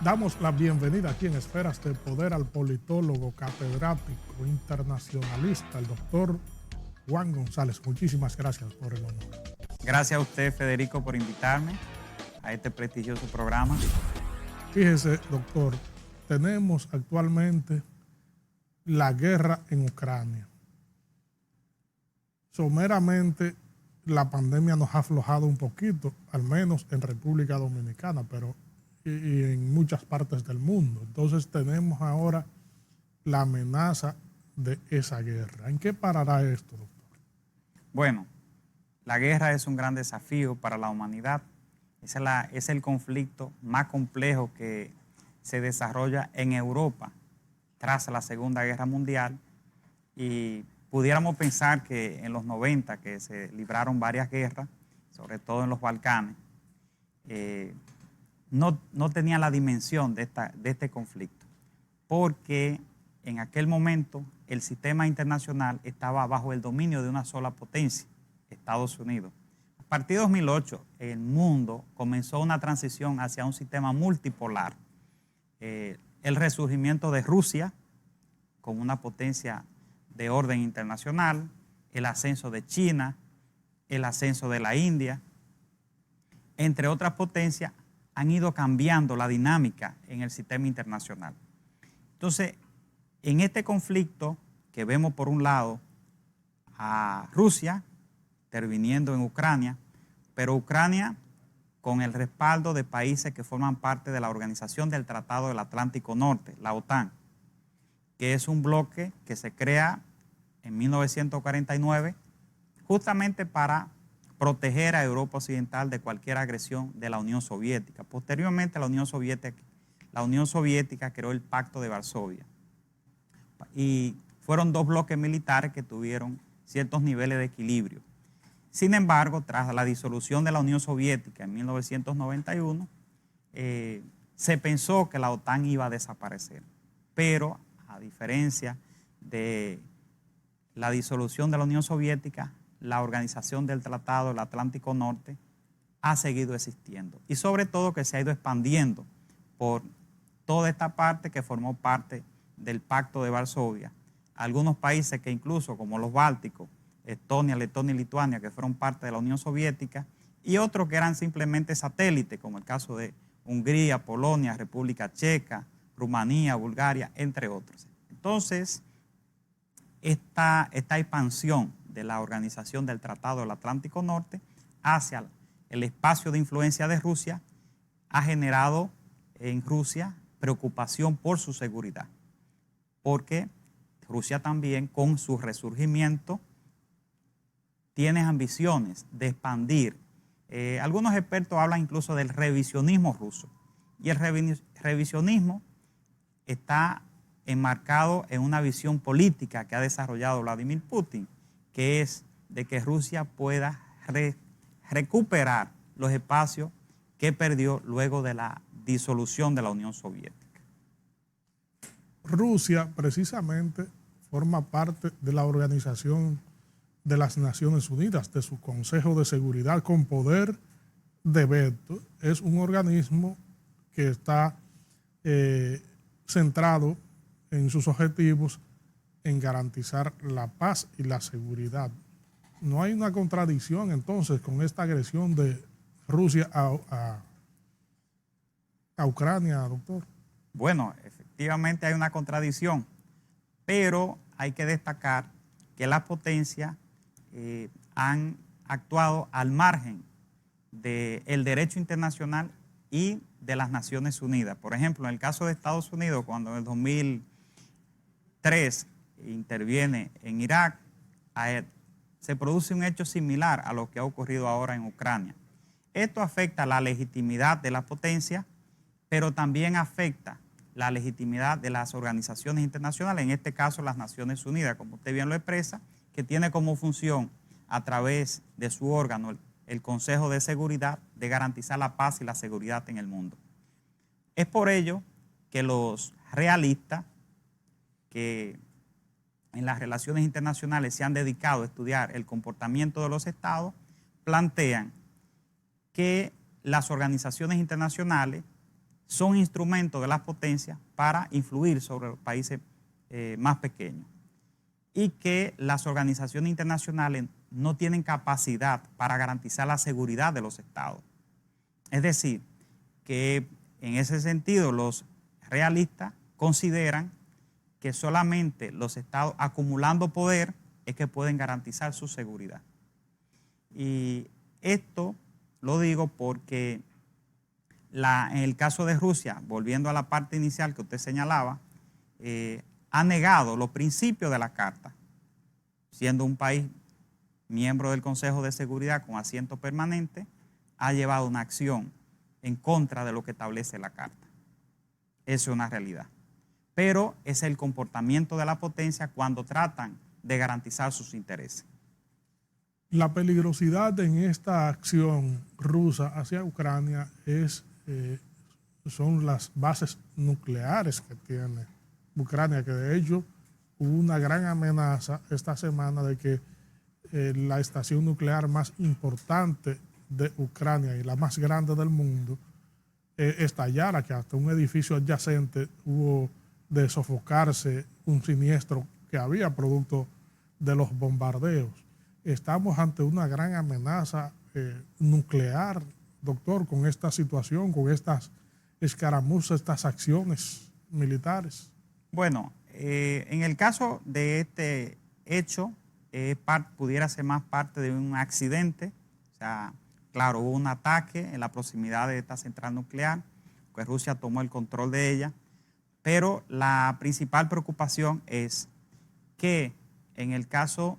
Damos la bienvenida aquí en Esferas del Poder al politólogo, catedrático, internacionalista, el doctor Juan González. Muchísimas gracias por el honor. Gracias a usted, Federico, por invitarme a este prestigioso programa. Fíjese, doctor, tenemos actualmente la guerra en Ucrania. Someramente, la pandemia nos ha aflojado un poquito, al menos en República Dominicana, pero y en muchas partes del mundo. Entonces tenemos ahora la amenaza de esa guerra. ¿En qué parará esto, doctor? Bueno, la guerra es un gran desafío para la humanidad. Es el conflicto más complejo que se desarrolla en Europa tras la Segunda Guerra Mundial, y pudiéramos pensar que en los 90, que se libraron varias guerras, sobre todo en los Balcanes, no tenía la dimensión de este conflicto, porque en aquel momento el sistema internacional estaba bajo el dominio de una sola potencia, Estados Unidos. A partir de 2008, el mundo comenzó una transición hacia un sistema multipolar. El resurgimiento de Rusia como una potencia de orden internacional, el ascenso de China, el ascenso de la India, entre otras potencias, han ido cambiando la dinámica en el sistema internacional. Entonces, en este conflicto que vemos por un lado a Rusia interviniendo en Ucrania, pero Ucrania con el respaldo de países que forman parte de la Organización del Tratado del Atlántico Norte, la OTAN, que es un bloque que se crea en 1949 justamente para proteger a Europa Occidental de cualquier agresión de la Unión Soviética. Posteriormente, la Unión Soviética creó el Pacto de Varsovia. Y fueron dos bloques militares que tuvieron ciertos niveles de equilibrio. Sin embargo, tras la disolución de la Unión Soviética en 1991, se pensó que la OTAN iba a desaparecer. Pero, a diferencia de la disolución de la Unión Soviética, la Organización del Tratado del Atlántico Norte ha seguido existiendo, y sobre todo que se ha ido expandiendo por toda esta parte que formó parte del Pacto de Varsovia. Algunos países que incluso, como los bálticos, Estonia, Letonia y Lituania, que fueron parte de la Unión Soviética, y otros que eran simplemente satélites, como el caso de Hungría, Polonia, República Checa, Rumanía, Bulgaria, entre otros. Entonces, esta expansión de la Organización del Tratado del Atlántico Norte hacia el espacio de influencia de Rusia ha generado en Rusia preocupación por su seguridad, porque Rusia también, con su resurgimiento, tiene ambiciones de expandir. Algunos expertos hablan incluso del revisionismo ruso, y el revisionismo está enmarcado en una visión política que ha desarrollado Vladimir Putin, que es de que Rusia pueda recuperar los espacios que perdió luego de la disolución de la Unión Soviética. Rusia precisamente forma parte de la Organización de las Naciones Unidas, de su Consejo de Seguridad con poder de veto. Es un organismo que está centrado en sus objetivos en garantizar la paz y la seguridad. ¿No hay una contradicción entonces con esta agresión de Rusia a Ucrania, doctor? Bueno, efectivamente hay una contradicción, pero hay que destacar que las potencias han actuado al margen del derecho internacional y de las Naciones Unidas. Por ejemplo, en el caso de Estados Unidos, cuando en el 2003 interviene en Irak, se produce un hecho similar a lo que ha ocurrido ahora en Ucrania. Esto afecta la legitimidad de la potencia, pero también afecta la legitimidad de las organizaciones internacionales, en este caso las Naciones Unidas, como usted bien lo expresa, que tiene como función, a través de su órgano, el Consejo de Seguridad, de garantizar la paz y la seguridad en el mundo. Es por ello que los realistas que en las relaciones internacionales se han dedicado a estudiar el comportamiento de los estados, plantean que las organizaciones internacionales son instrumentos de las potencias para influir sobre los países más pequeños y que las organizaciones internacionales no tienen capacidad para garantizar la seguridad de los estados. Es decir, que en ese sentido los realistas consideran que solamente los estados acumulando poder es que pueden garantizar su seguridad. Y esto lo digo porque en el caso de Rusia, volviendo a la parte inicial que usted señalaba, ha negado los principios de la Carta, siendo un país miembro del Consejo de Seguridad con asiento permanente, ha llevado una acción en contra de lo que establece la Carta. Eso es una realidad. Pero es el comportamiento de la potencia cuando tratan de garantizar sus intereses. La peligrosidad en esta acción rusa hacia Ucrania son las bases nucleares que tiene Ucrania, que de hecho hubo una gran amenaza esta semana de que la estación nuclear más importante de Ucrania y la más grande del mundo estallara, que hasta un edificio adyacente hubo de sofocarse un siniestro que había producto de los bombardeos. Estamos ante una gran amenaza nuclear, doctor, con esta situación, con estas escaramuzas, estas acciones militares. Bueno, en el caso de este hecho, pudiera ser más parte de un accidente. O sea, claro, hubo un ataque en la proximidad de esta central nuclear, que Rusia tomó el control de ella, pero la principal preocupación es que en el caso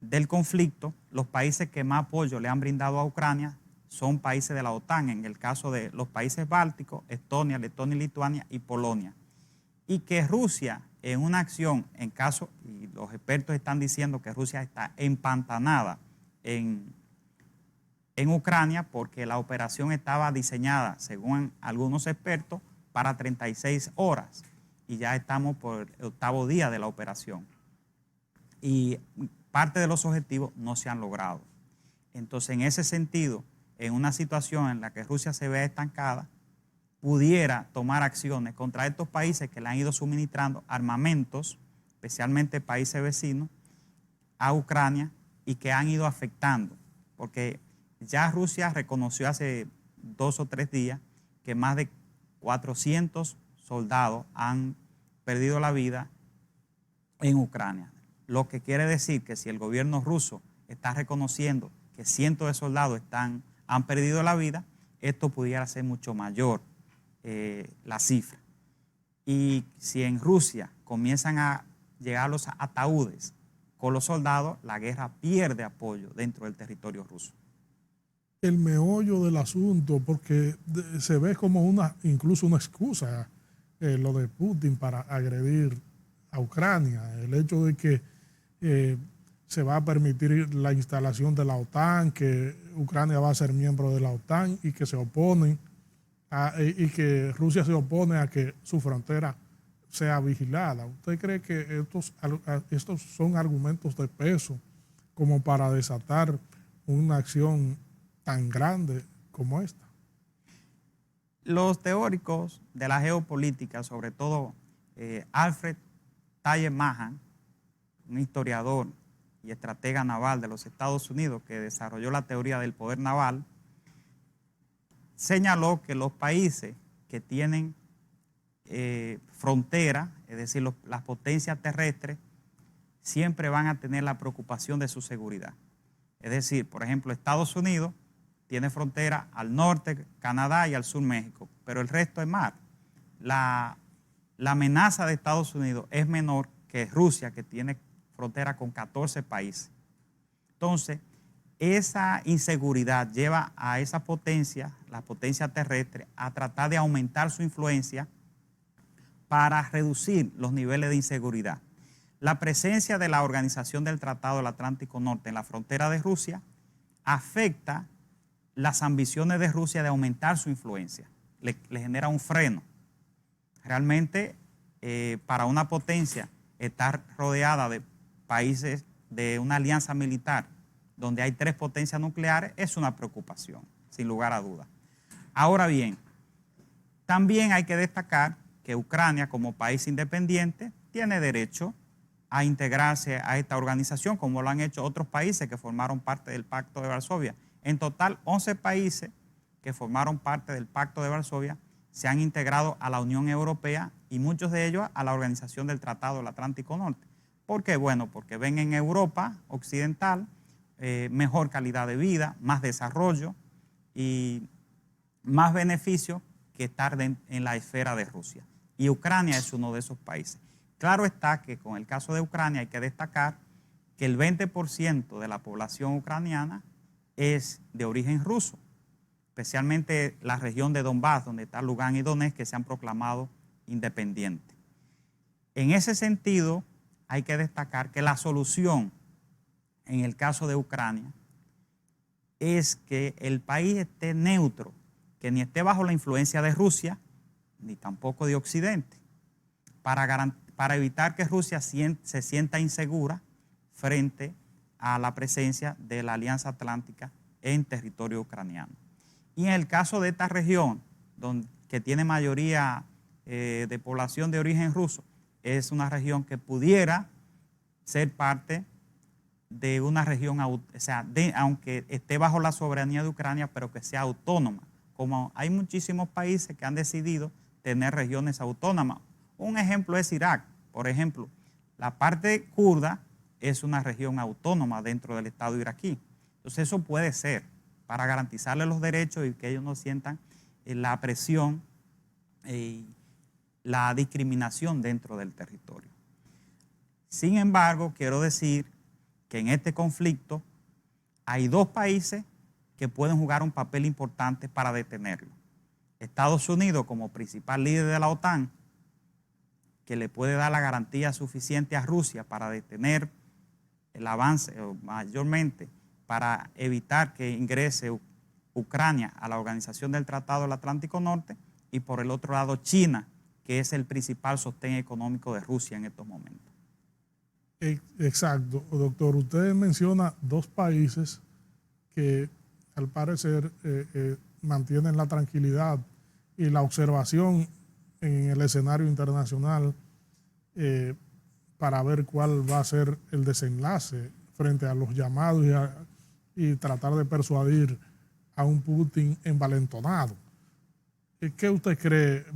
del conflicto, los países que más apoyo le han brindado a Ucrania son países de la OTAN, en el caso de los países bálticos, Estonia, Letonia y Lituania y Polonia. Y que Rusia, en una acción, y los expertos están diciendo que Rusia está empantanada en Ucrania porque la operación estaba diseñada, según algunos expertos, para 36 horas y ya estamos por el 8º día de la operación. Y parte de los objetivos no se han logrado. Entonces, en ese sentido, en una situación en la que Rusia se ve estancada, pudiera tomar acciones contra estos países que le han ido suministrando armamentos, especialmente países vecinos, a Ucrania y que han ido afectando. Porque ya Rusia reconoció hace 2 o 3 días que más de 400 soldados han perdido la vida en Ucrania. Lo que quiere decir que si el gobierno ruso está reconociendo que cientos de soldados han perdido la vida, esto pudiera ser mucho mayor la cifra. Y si en Rusia comienzan a llegar los ataúdes con los soldados, la guerra pierde apoyo dentro del territorio ruso. El meollo del asunto, porque se ve como incluso una excusa lo de Putin para agredir a Ucrania, el hecho de que se va a permitir la instalación de la OTAN, que Ucrania va a ser miembro de la OTAN y que y que Rusia se opone a que su frontera sea vigilada. ¿Usted cree que estos son argumentos de peso como para desatar una acción tan grande como esta? Los teóricos de la geopolítica, sobre todo Alfred Talleyrand, un historiador y estratega naval de los Estados Unidos que desarrolló la teoría del poder naval, señaló que los países que tienen frontera, es decir, las potencias terrestres, siempre van a tener la preocupación de su seguridad. Es decir, por ejemplo, Estados Unidos tiene frontera al norte, Canadá y al sur México, pero el resto es mar. La amenaza de Estados Unidos es menor que Rusia, que tiene frontera con 14 países. Entonces, esa inseguridad lleva a esa potencia, la potencia terrestre, a tratar de aumentar su influencia para reducir los niveles de inseguridad. La presencia de la Organización del Tratado del Atlántico Norte en la frontera de Rusia afecta las ambiciones de Rusia de aumentar su influencia, le genera un freno. Realmente, para una potencia estar rodeada de países de una alianza militar donde hay 3 potencias nucleares es una preocupación, sin lugar a dudas. Ahora bien, También hay que destacar que Ucrania, como país independiente, tiene derecho a integrarse a esta organización, como lo han hecho otros países que formaron parte del Pacto de Varsovia. En total, 11 países que formaron parte del Pacto de Varsovia se han integrado a la Unión Europea y muchos de ellos a la Organización del Tratado del Atlántico Norte. ¿Por qué? Bueno, porque ven en Europa occidental mejor calidad de vida, más desarrollo y más beneficio que estar en la esfera de Rusia. Y Ucrania es uno de esos países. Claro está que con el caso de Ucrania hay que destacar que el 20% de la población ucraniana es de origen ruso, especialmente la región de Donbass, donde está Lugansk y Donetsk, que se han proclamado independientes. En ese sentido, hay que destacar que la solución en el caso de Ucrania es que el país esté neutro, que ni esté bajo la influencia de Rusia, ni tampoco de Occidente, para evitar que Rusia se sienta insegura frente a la presencia de la Alianza Atlántica en territorio ucraniano. Y en el caso de esta región, que tiene mayoría de población de origen ruso, es una región que pudiera ser parte de una región, o sea, aunque esté bajo la soberanía de Ucrania, pero que sea autónoma, como hay muchísimos países que han decidido tener regiones autónomas. Un ejemplo es Irak. Por ejemplo, la parte kurda es una región autónoma dentro del Estado iraquí. Entonces eso puede ser para garantizarles los derechos y que ellos no sientan la presión y la discriminación dentro del territorio. Sin embargo, quiero decir que en este conflicto hay dos países que pueden jugar un papel importante para detenerlo. Estados Unidos, como principal líder de la OTAN, que le puede dar la garantía suficiente a Rusia para detener el avance, mayormente para evitar que ingrese Ucrania a la Organización del Tratado del Atlántico Norte, y por el otro lado China, que es el principal sostén económico de Rusia en estos momentos. Exacto, doctor. Usted menciona dos países que al parecer mantienen la tranquilidad y la observación en el escenario internacional para ver cuál va a ser el desenlace frente a los llamados y tratar de persuadir a un Putin envalentonado. ¿Qué usted cree?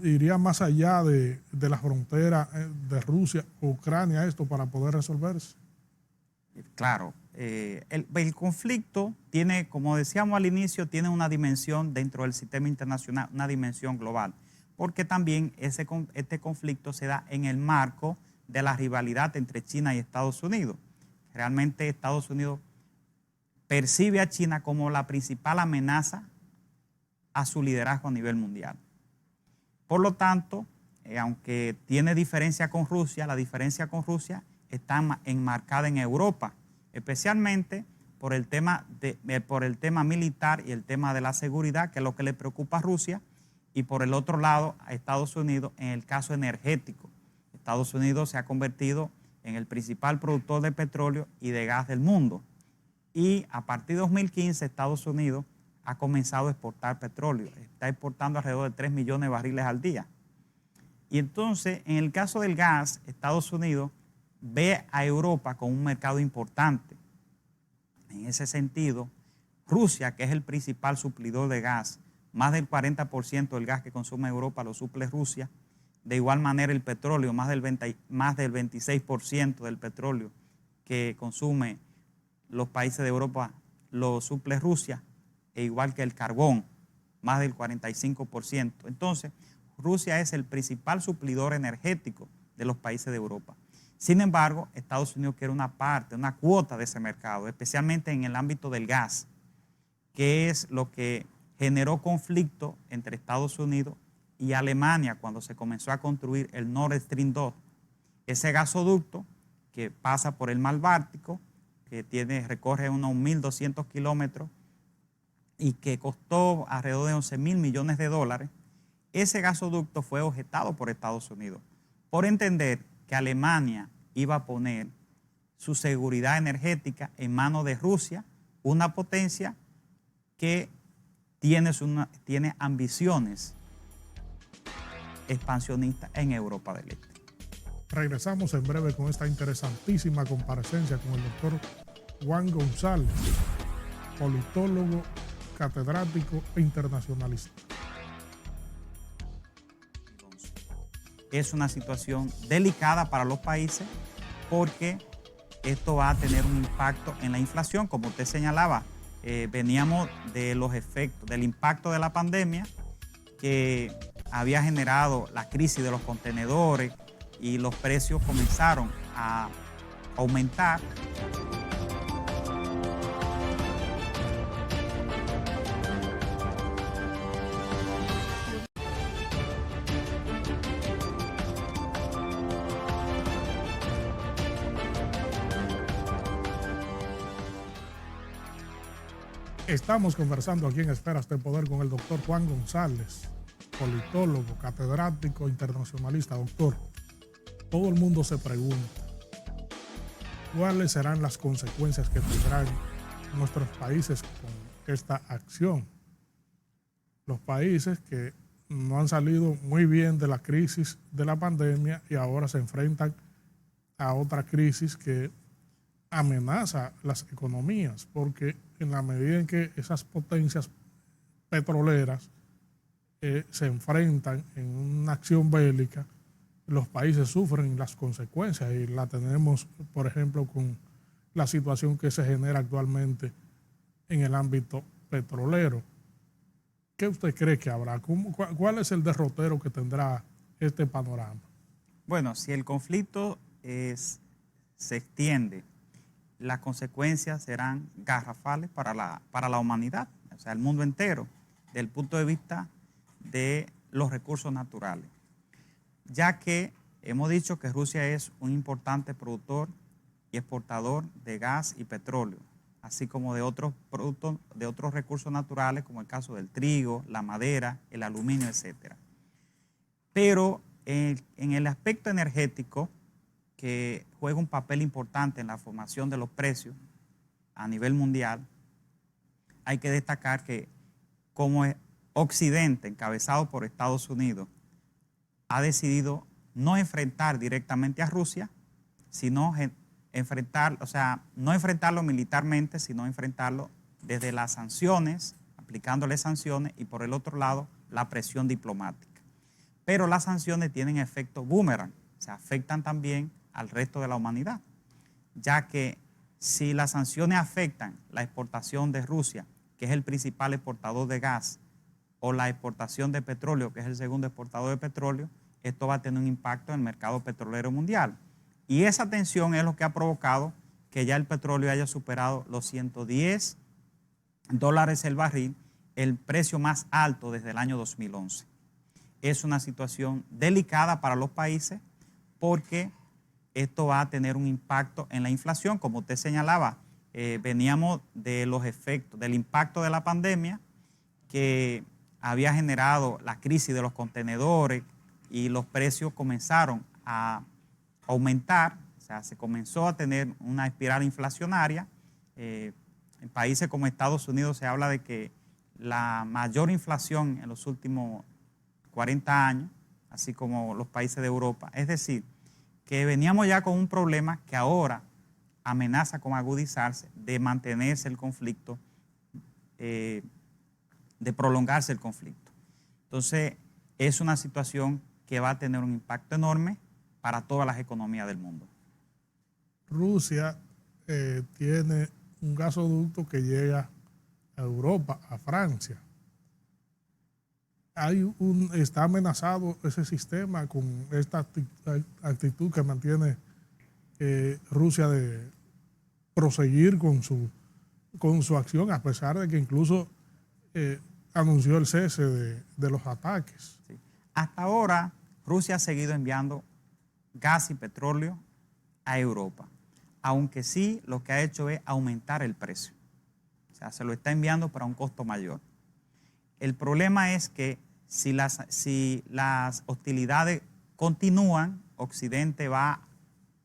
¿Iría más allá de la frontera de Rusia o Ucrania esto para poder resolverse? Claro, el conflicto tiene, como decíamos al inicio, tiene una dimensión dentro del sistema internacional, una dimensión global, porque también este conflicto se da en el marco de la rivalidad entre China y Estados Unidos. Realmente Estados Unidos percibe a China como la principal amenaza a su liderazgo a nivel mundial. Por lo tanto, aunque tiene diferencia con Rusia, la diferencia con Rusia está enmarcada en Europa, especialmente por el tema militar y el tema de la seguridad, que es lo que le preocupa a Rusia, y por el otro lado a Estados Unidos en el caso energético. Estados Unidos se ha convertido en el principal productor de petróleo y de gas del mundo. Y a partir de 2015 Estados Unidos ha comenzado a exportar petróleo. Está exportando alrededor de 3 millones de barriles al día. Y entonces, en el caso del gas, Estados Unidos ve a Europa como un mercado importante. En ese sentido, Rusia, que es el principal suplidor de gas, más del 40% del gas que consume Europa lo suple Rusia. De igual manera, el petróleo, más del 26% del petróleo que consume los países de Europa lo suple Rusia, e igual que el carbón, más del 45%. Entonces, Rusia es el principal suplidor energético de los países de Europa. Sin embargo, Estados Unidos quiere una parte, una cuota de ese mercado, especialmente en el ámbito del gas, que es lo que generó conflicto entre Estados Unidos y Alemania cuando se comenzó a construir el Nord Stream 2. Ese gasoducto que pasa por el mar Báltico, que recorre unos 1.200 kilómetros y que costó alrededor de 11.000 millones de dólares, ese gasoducto fue objetado por Estados Unidos por entender que Alemania iba a poner su seguridad energética en manos de Rusia, una potencia que tiene ambiciones expansionista en Europa del Este. Regresamos en breve con esta interesantísima comparecencia con el doctor Juan González, politólogo, catedrático e internacionalista. Es una situación delicada para los países porque esto va a tener un impacto en la inflación. Como usted señalaba, veníamos de los efectos, del impacto de la pandemia que había generado la crisis de los contenedores y los precios comenzaron a aumentar. Estamos conversando aquí en Esferas de Poder con el doctor Juan González, politólogo, catedrático, internacionalista. Doctor, todo el mundo se pregunta, ¿cuáles serán las consecuencias que tendrán nuestros países con esta acción? Los países que no han salido muy bien de la crisis de la pandemia y ahora se enfrentan a otra crisis que amenaza las economías, porque en la medida en que esas potencias petroleras se enfrentan en una acción bélica, los países sufren las consecuencias y la tenemos, por ejemplo, con la situación que se genera actualmente en el ámbito petrolero. ¿Qué usted cree que habrá? ¿Cuál es el derrotero que tendrá este panorama? Bueno, si el conflicto se extiende, las consecuencias serán garrafales para la humanidad, o sea, el mundo entero, desde el punto de vista de los recursos naturales. Ya que hemos dicho que Rusia es un importante productor y exportador de gas y petróleo, así como de otros productos, de otros recursos naturales, como el caso del trigo, la madera, el aluminio, etc. Pero en el aspecto energético, que juega un papel importante en la formación de los precios a nivel mundial, hay que destacar que como Occidente, encabezado por Estados Unidos, ha decidido no enfrentar directamente a Rusia, sino no enfrentarlo militarmente, sino enfrentarlo desde las sanciones, aplicándole sanciones, y por el otro lado, la presión diplomática. Pero las sanciones tienen efecto boomerang, se afectan también al resto de la humanidad, ya que si las sanciones afectan la exportación de Rusia, que es el principal exportador de gas, o la exportación de petróleo, que es el segundo exportador de petróleo, esto va a tener un impacto en el mercado petrolero mundial. Y esa tensión es lo que ha provocado que ya el petróleo haya superado los $110 el barril, el precio más alto desde el año 2011. Es una situación delicada para los países porque esto va a tener un impacto en la inflación. Como usted señalaba, veníamos de los efectos, del impacto de la pandemia que había generado la crisis de los contenedores y los precios comenzaron a aumentar, o sea, se comenzó a tener una espiral inflacionaria. En países como Estados Unidos se habla de que la mayor inflación en los últimos 40 años, así como los países de Europa. Es decir, que veníamos ya con un problema que ahora amenaza con agudizarse, de mantenerse el conflicto, de prolongarse el conflicto. Entonces, es una situación que va a tener un impacto enorme para todas las economías del mundo. Rusia tiene un gasoducto que llega a Europa, a Francia. Está amenazado ese sistema con esta actitud que mantiene Rusia de proseguir con su acción, a pesar de que incluso anunció el cese de los ataques. Sí. Hasta ahora, Rusia ha seguido enviando gas y petróleo a Europa, aunque sí lo que ha hecho es aumentar el precio. O sea, se lo está enviando para un costo mayor. El problema es que si las hostilidades continúan, Occidente va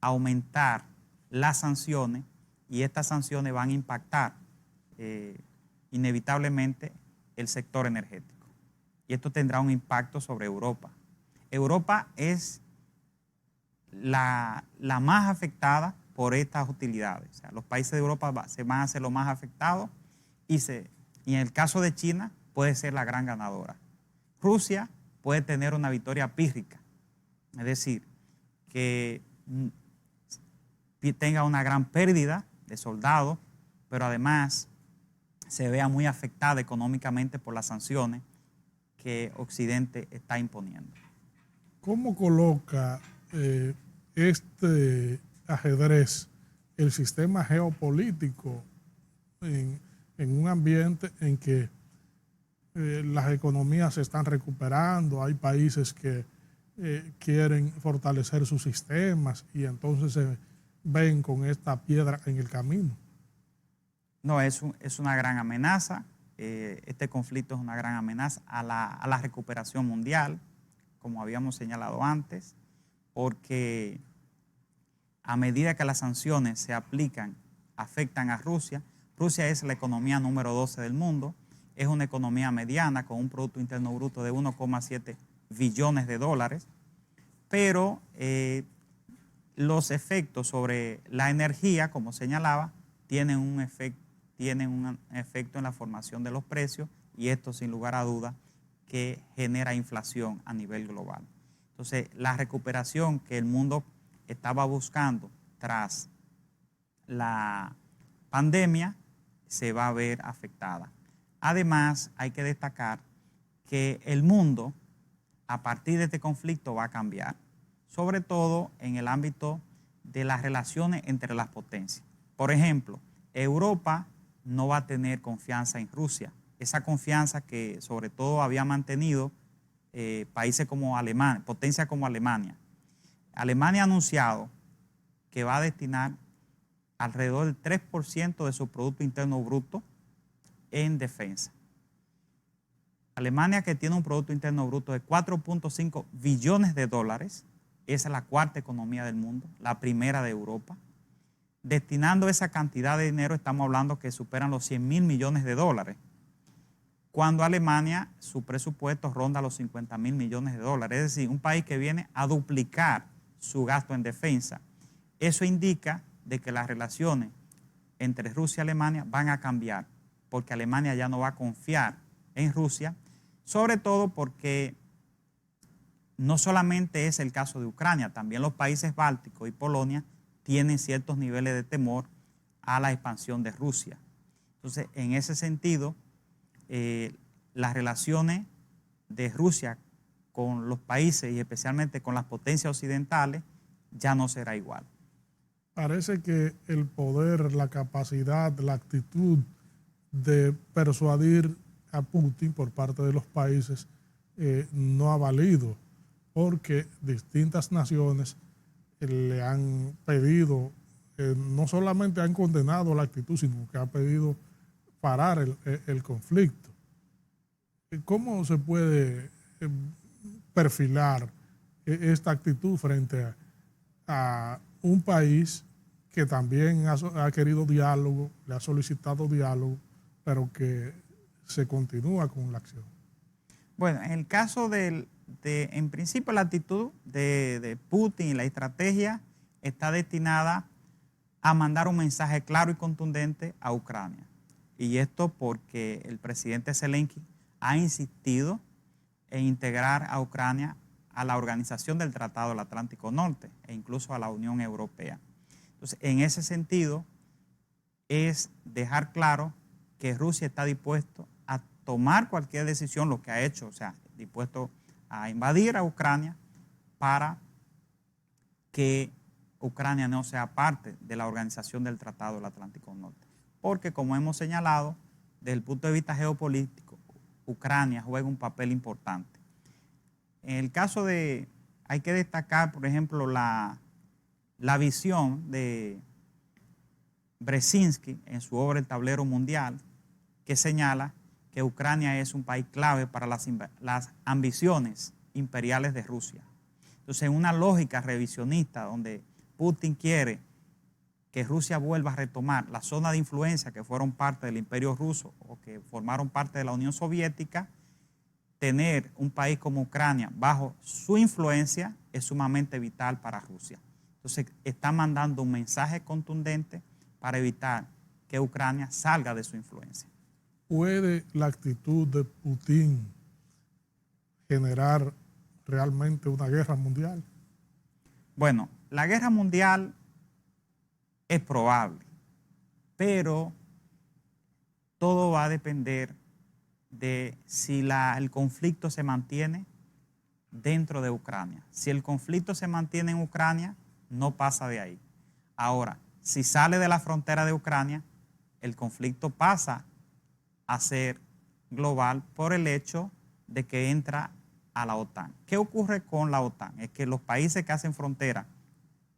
a aumentar las sanciones y estas sanciones van a impactar inevitablemente el sector energético. Y esto tendrá un impacto sobre Europa. Europa es la más afectada por estas utilidades. O sea, los países de Europa se van a ser los más afectados y en el caso de China puede ser la gran ganadora. Rusia puede tener una victoria pírrica, es decir, que tenga una gran pérdida de soldados, pero además se vea muy afectada económicamente por las sanciones que Occidente está imponiendo. ¿Cómo coloca este ajedrez el sistema geopolítico en un ambiente en que las economías se están recuperando, hay países que quieren fortalecer sus sistemas y entonces se ven con esta piedra en el camino? No, es una gran amenaza. Este conflicto es una gran amenaza a la recuperación mundial, como habíamos señalado antes, porque a medida que las sanciones se aplican, afectan a Rusia. Rusia es la economía número 12 del mundo, es una economía mediana con un Producto Interno Bruto de 1,7 billones de dólares, pero los efectos sobre la energía, como señalaba, tienen un efecto en la formación de los precios y esto, sin lugar a dudas, que genera inflación a nivel global. Entonces, la recuperación que el mundo estaba buscando tras la pandemia se va a ver afectada. Además, hay que destacar que el mundo, a partir de este conflicto, va a cambiar, sobre todo en el ámbito de las relaciones entre las potencias. Por ejemplo, Europa no va a tener confianza en Rusia. Esa confianza que sobre todo había mantenido países como Alemania, potencias como Alemania. Alemania ha anunciado que va a destinar alrededor del 3% de su Producto Interno Bruto en defensa. Alemania, que tiene un Producto Interno Bruto de 4.5 billones de dólares, esa es la cuarta economía del mundo, la primera de Europa. Destinando esa cantidad de dinero, estamos hablando que superan los 100.000 millones de dólares, cuando Alemania, su presupuesto ronda los 50.000 millones de dólares, es decir, un país que viene a duplicar su gasto en defensa. Eso indica de que las relaciones entre Rusia y Alemania van a cambiar, porque Alemania ya no va a confiar en Rusia, sobre todo porque no solamente es el caso de Ucrania, también los países bálticos y Polonia tienen ciertos niveles de temor a la expansión de Rusia. Entonces, en ese sentido, las relaciones de Rusia con los países y especialmente con las potencias occidentales ya no será igual. Parece que el poder, la capacidad, la actitud de persuadir a Putin por parte de los países no ha valido, porque distintas naciones le han pedido, no solamente han condenado la actitud, sino que han pedido parar el conflicto. ¿Cómo se puede perfilar esta actitud frente a un país que también ha querido diálogo, le ha solicitado diálogo, pero que se continúa con la acción? Bueno, en el caso en principio, la actitud de Putin y la estrategia está destinada a mandar un mensaje claro y contundente a Ucrania. Y esto porque el presidente Zelensky ha insistido en integrar a Ucrania a la Organización del Tratado del Atlántico Norte e incluso a la Unión Europea. Entonces, en ese sentido, es dejar claro que Rusia está dispuesto a tomar cualquier decisión, lo que ha hecho, o sea, dispuesto a invadir a Ucrania para que Ucrania no sea parte de la Organización del Tratado del Atlántico Norte. Porque, como hemos señalado, desde el punto de vista geopolítico, Ucrania juega un papel importante. En el caso hay que destacar, por ejemplo, la visión de Brzezinski en su obra El Tablero Mundial, que señala que Ucrania es un país clave para las ambiciones imperiales de Rusia. Entonces, en una lógica revisionista donde Putin quiere que Rusia vuelva a retomar la zona de influencia que fueron parte del Imperio Ruso o que formaron parte de la Unión Soviética, tener un país como Ucrania bajo su influencia es sumamente vital para Rusia. Entonces, está mandando un mensaje contundente para evitar que Ucrania salga de su influencia. ¿Puede la actitud de Putin generar realmente una guerra mundial? Bueno, la guerra mundial es probable, pero todo va a depender de si el conflicto se mantiene dentro de Ucrania. Si el conflicto se mantiene en Ucrania, no pasa de ahí. Ahora, si sale de la frontera de Ucrania, el conflicto pasa a ser global por el hecho de que entra a la OTAN. ¿Qué ocurre con la OTAN? Es que los países que hacen frontera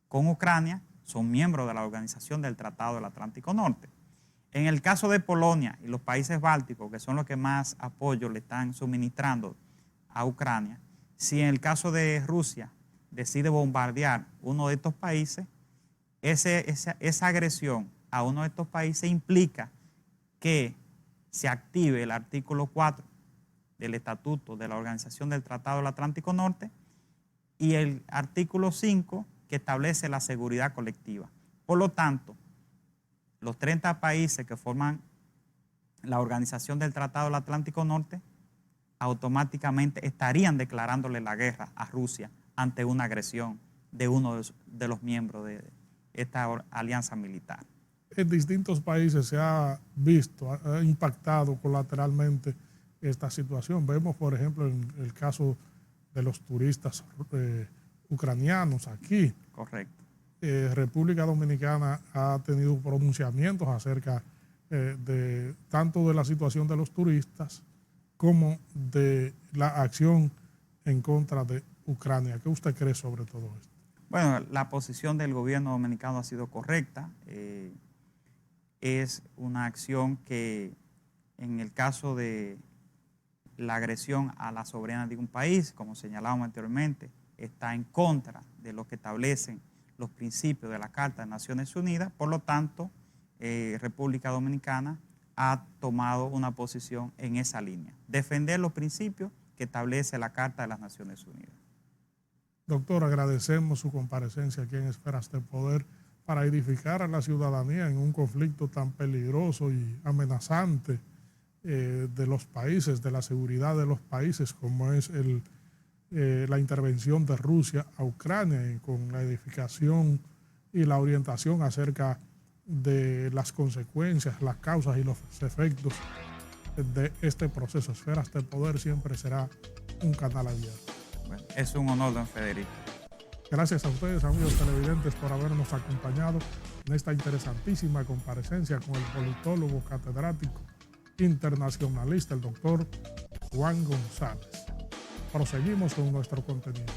con Ucrania son miembros de la Organización del Tratado del Atlántico Norte. En el caso de Polonia y los países bálticos, que son los que más apoyo le están suministrando a Ucrania, si en el caso de Rusia decide bombardear uno de estos países, esa agresión a uno de estos países implica que se active el artículo 4 del Estatuto de la Organización del Tratado del Atlántico Norte y el artículo 5 que establece la seguridad colectiva. Por lo tanto, los 30 países que forman la Organización del Tratado del Atlántico Norte automáticamente estarían declarándole la guerra a Rusia ante una agresión de uno de los miembros de esta alianza militar. En distintos países se ha visto, ha impactado colateralmente esta situación. Vemos, por ejemplo, en el caso de los turistas ucranianos aquí. Correcto. República Dominicana ha tenido pronunciamientos acerca de tanto de la situación de los turistas como de la acción en contra de Ucrania. ¿Qué usted cree sobre todo esto? Bueno, la posición del gobierno dominicano ha sido correcta. Es una acción que, en el caso de la agresión a la soberanía de un país, como señalábamos anteriormente, está en contra de lo que establecen los principios de la Carta de Naciones Unidas. Por lo tanto, República Dominicana ha tomado una posición en esa línea, defender los principios que establece la Carta de las Naciones Unidas. Doctor, agradecemos su comparecencia aquí en Esferas de Poder para edificar a la ciudadanía en un conflicto tan peligroso y amenazante de los países, de la seguridad de los países, como es la intervención de Rusia a Ucrania, con la edificación y la orientación acerca de las consecuencias, las causas y los efectos de este proceso. Esferas de Poder siempre será un canal abierto. Bueno, es un honor, don Federico. Gracias a ustedes, amigos televidentes, por habernos acompañado en esta interesantísima comparecencia con el politólogo catedrático internacionalista, el doctor Juan González. Proseguimos con nuestro contenido.